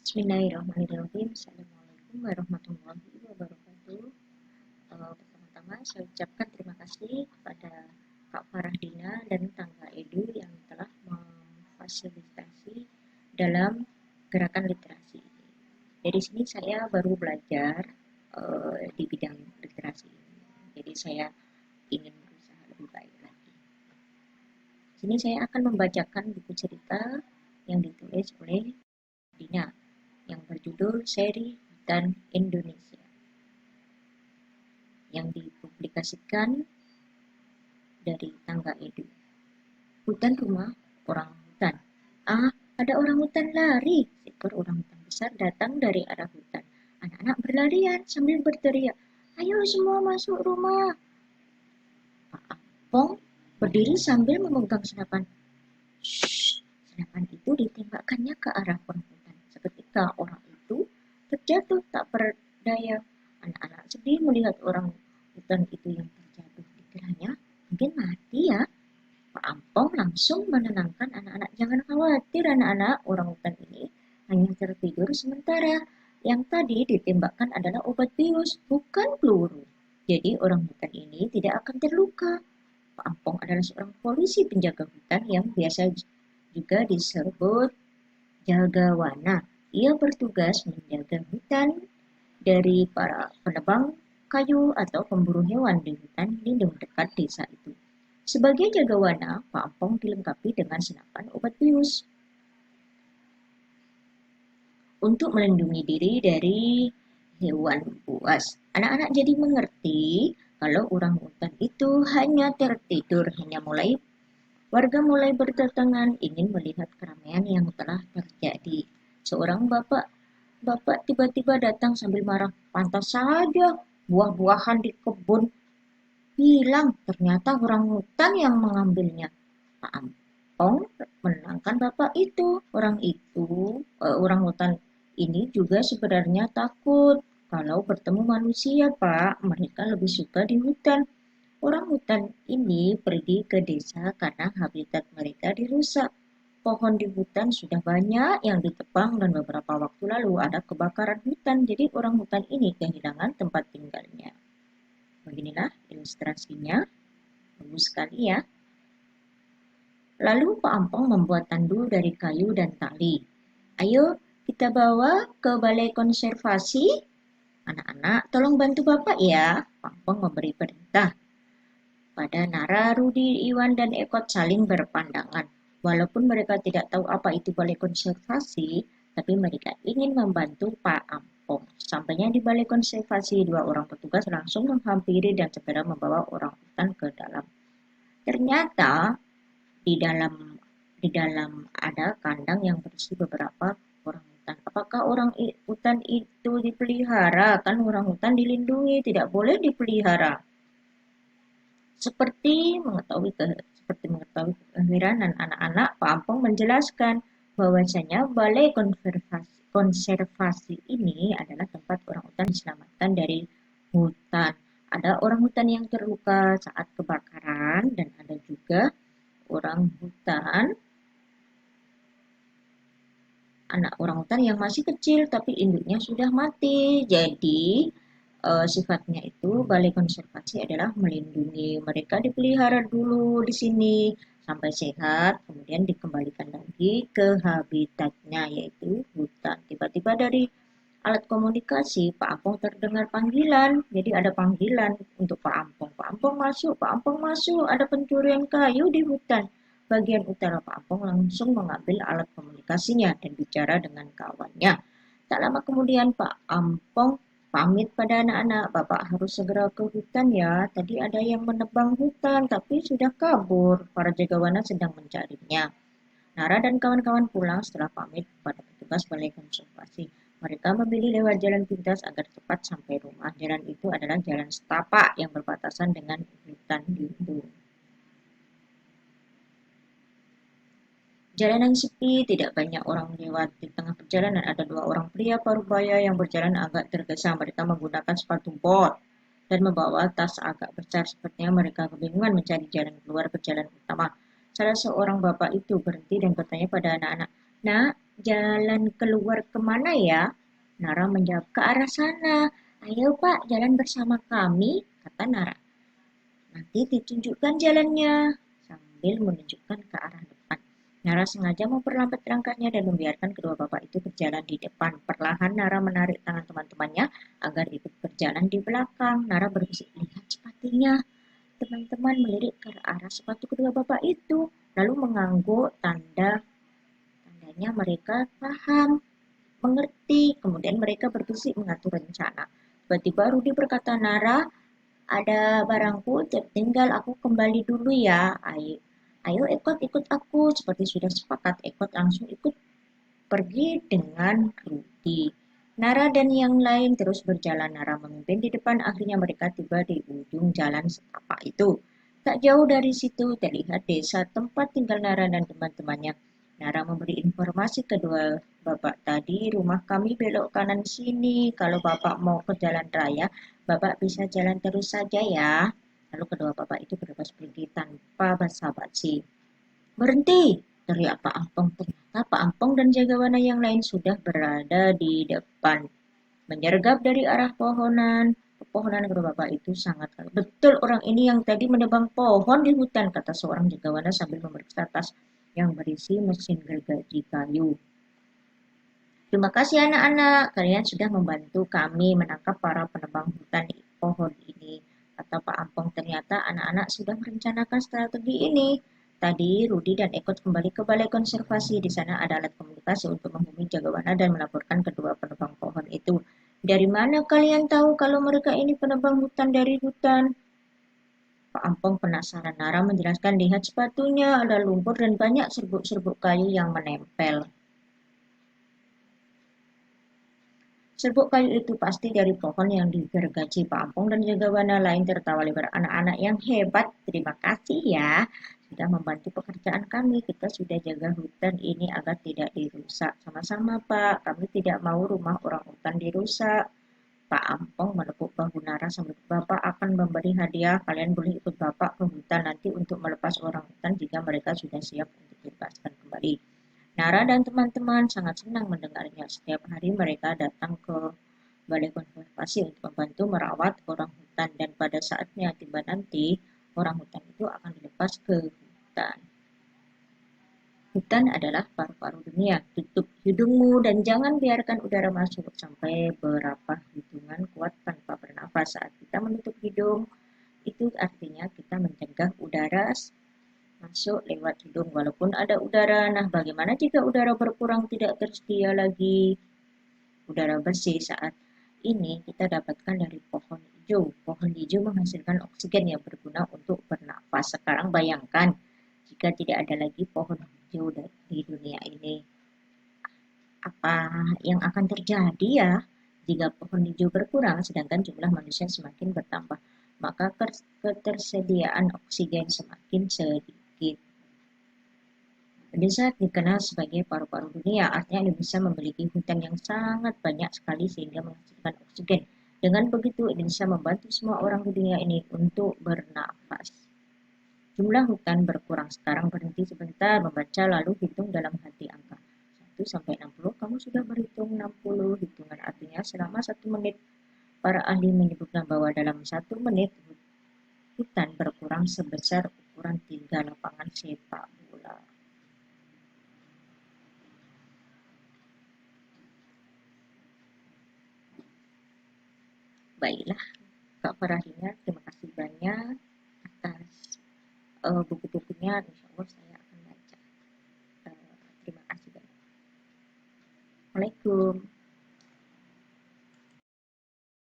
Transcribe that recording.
Bismillahirrahmanirrahim. Assalamualaikum warahmatullahi wabarakatuh. Pertama-tama saya ucapkan terima kasih kepada Kak Farahdina dan Tangga Edu yang telah memfasilitasi dalam gerakan literasi ini. Dari sini saya baru belajar di bidang literasi ini. Jadi saya ingin berusaha lebih baik lagi. Sini saya akan membacakan buku cerita yang ditulis oleh Dina yang berjudul Seri Hutan Indonesia yang dipublikasikan dari Tangga Edu. Hutan rumah orang hutan. Ada orang hutan lari. Seekor orang hutan besar datang dari arah hutan. Anak-anak berlarian sambil berteriak, "Ayo semua masuk rumah." Pak Ampong berdiri sambil memegang senapan. Shh, senapan itu ditembakkannya ke arah orang hutan. Seketika orang itu terjatuh tak berdaya. Anak-anak sedih melihat orang hutan itu yang terjatuh. Dikiranya mungkin mati ya. Pak Ampong langsung menenangkan anak-anak. Jangan khawatir anak-anak, orang hutan ini hanya tertidur sementara. Yang tadi ditembakkan adalah obat bius, bukan peluru. Jadi orang hutan ini tidak akan terluka. Pak Ampong adalah seorang polisi penjaga hutan yang biasa juga disebut jagawana. Ia bertugas menjaga hutan dari para penebang kayu atau pemburu hewan di hutan lindung dekat desa itu. Sebagai jagawana, Pak Ampong dilengkapi dengan senapan obat bius untuk melindungi diri dari hewan buas. Anak-anak jadi mengerti kalau orang hutan itu hanya tertidur, warga mulai berdatangan ingin melihat keramaian yang telah terjadi. Seorang bapak tiba-tiba datang sambil marah. Pantas saja buah-buahan di kebun hilang, ternyata orang hutan yang mengambilnya. Pak Ampong menenangkan bapak itu. Orang hutan ini juga sebenarnya takut kalau bertemu manusia, Pak. Mereka lebih suka di hutan. Orang hutan ini pergi ke desa karena habitat mereka dirusak. Pohon di hutan sudah banyak yang ditebang dan beberapa waktu lalu ada kebakaran hutan. Jadi orang hutan ini kehilangan tempat tinggalnya. Beginilah ilustrasinya. Bagus sekali ya. Lalu Pak Ampong membuat tandu dari kayu dan tali. Ayo kita bawa ke balai konservasi. Anak-anak tolong bantu Bapak ya. Pak Ampong memberi perintah. Pada Nara, Rudi, Iwan, dan Ekot saling berpandangan. Walaupun mereka tidak tahu apa itu balai konservasi, tapi mereka ingin membantu Pak Ampong. Sampainya di balai konservasi, dua orang petugas langsung menghampiri dan segera membawa orang hutan ke dalam. Ternyata di dalam ada kandang yang berisi beberapa orang hutan. Apakah orang hutan itu dipelihara? Kan orang hutan dilindungi, tidak boleh dipelihara. Seperti mengetahui keheranan anak-anak, Pak Ampong menjelaskan bahwasanya balai konservasi ini adalah tempat orang hutan diselamatkan dari hutan. Ada orang hutan yang terluka saat kebakaran dan ada juga orang hutan anak orang hutan yang masih kecil tapi induknya sudah mati. Jadi sifatnya itu balai konservasi adalah melindungi. Mereka dipelihara dulu di sini sampai sehat, kemudian dikembalikan lagi ke habitatnya yaitu hutan. Tiba-tiba dari alat komunikasi Pak Ampong terdengar panggilan. Jadi ada panggilan untuk Pak Ampong. Pak Ampong masuk, Pak Ampong masuk. Ada pencurian kayu di hutan. Bagian utara Pak Ampong langsung mengambil alat komunikasinya dan bicara dengan kawannya. Tak lama kemudian Pak Ampong pamit pada anak-anak, Bapak harus segera ke hutan ya. Tadi ada yang menebang hutan, tapi sudah kabur. Para jagawana sedang mencarinya. Nara dan kawan-kawan pulang setelah pamit kepada petugas balai konservasi. Mereka memilih lewat jalan pintas agar cepat sampai rumah. Jalan itu adalah jalan setapak yang berbatasan dengan hutan lindung. Jalanan sepi, tidak banyak orang lewat. Di tengah perjalanan ada dua orang pria parubaya yang berjalan agak tergesa. Mereka menggunakan sepatu bot dan membawa tas agak besar. Sepertinya mereka kebingungan mencari jalan keluar ke jalan utama. Salah seorang bapak itu berhenti dan bertanya pada anak-anak, "Nak, jalan keluar kemana ya? Nara menjawab, ke arah sana. Ayo Pak, jalan bersama kami, kata Nara. Nanti ditunjukkan jalannya, sambil menunjukkan ke arah depan. Nara sengaja memperlambat langkahnya dan membiarkan kedua bapak itu berjalan di depan. Perlahan Nara menarik tangan teman-temannya agar ikut berjalan di belakang. Nara berbisik, lihat sepatunya. Teman-teman melirik ke arah sepatu kedua bapak itu, lalu mengangguk tandanya mereka paham, mengerti. Kemudian mereka berbisik mengatur rencana. Tiba-tiba Rudi berkata, Nara, ada barangku tertinggal, aku kembali dulu ya. Ayo, ayo ikut aku. Seperti sudah sepakat, Ekot langsung ikut pergi dengan Rudi. Nara dan yang lain terus berjalan. Nara memimpin di depan, akhirnya mereka tiba di ujung jalan setapak itu. Tak jauh dari situ terlihat desa tempat tinggal Nara dan teman-temannya. Nara memberi informasi kedua bapak tadi, rumah kami belok kanan sini. Kalau bapak mau ke jalan raya, bapak bisa jalan terus saja ya. Lalu kedua bapak itu berbas pergi tanpa basa-basi. Berhenti! Teriak Pak Ampong. Ternyata Pak Ampong dan jagawana yang lain sudah berada di depan. Menyergap dari arah pepohonan kedua bapak itu sangat kalem. Betul orang ini yang tadi menebang pohon di hutan, kata seorang jagawana sambil memeriksa tas yang berisi mesin gergaji kayu. Terima kasih anak-anak, kalian sudah membantu kami menangkap para penebang hutan di pohon ini. Kata Pak Ampong, ternyata anak-anak sudah merencanakan strategi ini. Tadi Rudi dan Ekot kembali ke balai konservasi. Di sana ada alat komunikasi untuk menghubungi jagawana dan melaporkan kedua penebang pohon itu. Dari mana kalian tahu kalau mereka ini penebang hutan dari hutan? Pak Ampong penasaran. Nara menjelaskan, lihat sepatunya, ada lumpur dan banyak serbuk-serbuk kayu yang menempel. Serbuk kayu itu pasti dari pohon yang digergaji Pak Ampong dan jagawana lain tertawa lebar. Anak-anak yang hebat, terima kasih ya. Sudah membantu pekerjaan kami. Kita sudah jaga hutan ini agar tidak dirusak. Sama-sama Pak, kami tidak mau rumah orang hutan dirusak. Pak Ampong menepuk bahu Nara sambil Bapak akan memberi hadiah. Kalian boleh ikut Bapak ke hutan nanti untuk melepas orang hutan jika mereka sudah siap untuk dilepaskan kembali. Nara dan teman-teman sangat senang mendengarnya. Setiap hari mereka datang ke balai konservasi untuk membantu merawat orang hutan dan pada saatnya tiba nanti orang hutan itu akan dilepas ke hutan. Hutan adalah paru-paru dunia. Tutup hidungmu dan jangan biarkan udara masuk sampai berapa hitungan kuat tanpa bernafas. Saat kita menutup hidung, itu artinya kita mencegah udara masuk lewat hidung walaupun ada udara. Nah, bagaimana jika udara berkurang tidak tersedia lagi? Udara bersih saat ini kita dapatkan dari pohon hijau. Pohon hijau menghasilkan oksigen yang berguna untuk bernafas. Sekarang bayangkan jika tidak ada lagi pohon hijau di dunia ini, apa yang akan terjadi ya? Jika pohon hijau berkurang sedangkan jumlah manusia semakin bertambah, maka ketersediaan oksigen semakin sedikit. Indonesia dikenal sebagai paru-paru dunia, artinya Indonesia memiliki hutan yang sangat banyak sekali sehingga menghasilkan oksigen. Dengan begitu, Indonesia membantu semua orang di dunia ini untuk bernafas. Jumlah hutan berkurang. Sekarang berhenti sebentar membaca lalu hitung dalam hati angka. 1 sampai 60, kamu sudah berhitung 60. Hitungan artinya selama 1 menit. Para ahli menyebutkan bahwa dalam 1 menit hutan berkurang sebesar ukuran 3 lapangan sepak bola. Baiklah, Kak Farahina, terima kasih banyak atas buku-bukunya. Insya Allah saya akan baca. Terima kasih banyak. Assalamualaikum.